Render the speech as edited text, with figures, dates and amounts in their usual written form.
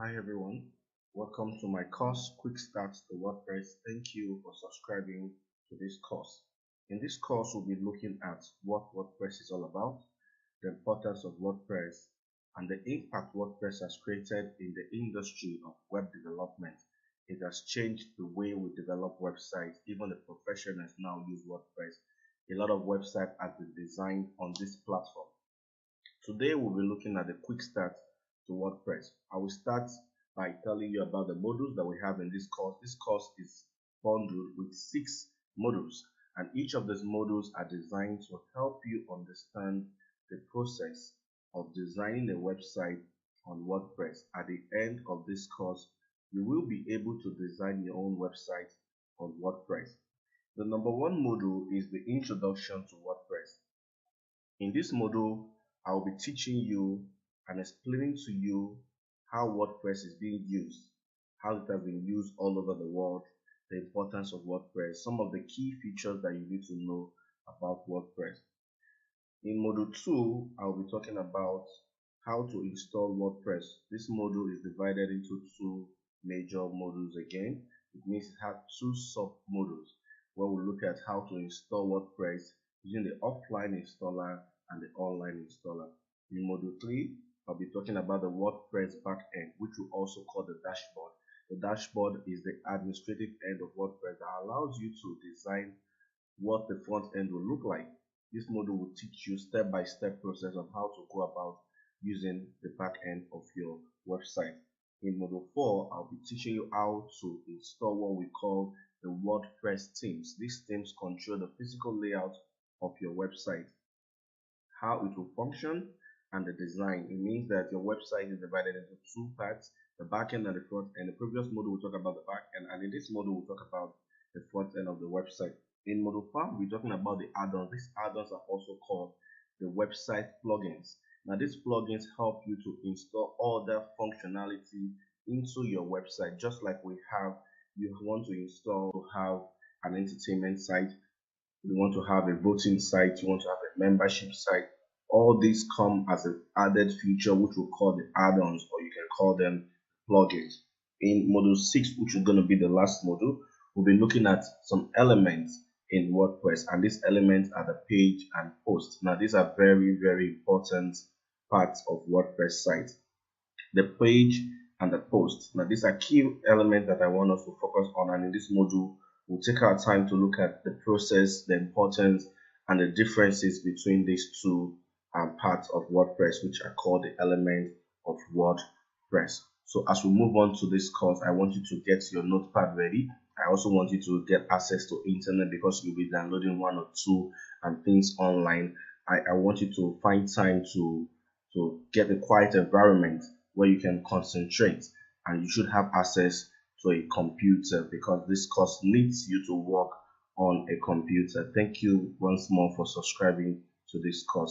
Hi everyone, welcome to my course Quick Start to WordPress. Thank you for subscribing to this course. In this course, we'll be looking at what WordPress is all about, the importance of WordPress, and the impact WordPress has created in the industry of web development. It has changed the way we develop websites. Even the professionals now use WordPress. A lot of websites have been designed on this platform. Today we'll be looking at the quick start to WordPress. I will start by telling you about the modules that we have in this course. This course is bundled with 6 modules, and each of these modules are designed to help you understand the process of designing a website on WordPress. At the end of this course, you will be able to design your own website on WordPress. The number 1 module is the introduction to WordPress. In this module, I will be teaching you and explaining to you how WordPress is being used, how it has been used all over the world, the importance of WordPress, some of the key features that you need to know about WordPress. In module 2, I will be talking about how to install WordPress. This module is divided into 2 major modules again. It means it has 2 sub-modules where we look at how to install WordPress using the offline installer and the online installer. In module 3, I'll be talking about the WordPress Back-End, which we also call the dashboard. The dashboard is the administrative end of WordPress that allows you to design what the front end will look like. This module will teach you step-by-step process of how to go about using the back end of your website. In module 4, I'll be teaching you how to install what we call the WordPress themes. These themes control the physical layout of your website, how it will function, and the design. It means that your website is divided into 2 parts, the back end and the front end. The previous module we'll talk about the back end, and in this module we'll talk about the front end of the website. In module 5, we're talking about the add-ons. These add-ons are also called the website plugins. Now these plugins help you to install all that functionality into your website. Just like we have, you want to install to have an entertainment site, you want to have a voting site, you want to have a membership site. All these come as an added feature, which we'll call the add-ons, or you can call them plugins. In module 6, which is going to be the last module, we'll be looking at some elements in WordPress, and these elements are the page and post. Now these are very, very important parts of WordPress site. The page and the post. Now these are key elements that I want us to focus on, and in this module we'll take our time to look at the process, the importance, and the differences between these 2 parts of WordPress, which are called the elements of WordPress. So as we move on to this course, I want you to get your notepad ready. I also want you to get access to internet, because you'll be downloading 1 or 2 things online. I want you to find time to get a quiet environment where you can concentrate, and you should have access to a computer, because this course needs you to work on a computer. Thank you once more for subscribing to this course.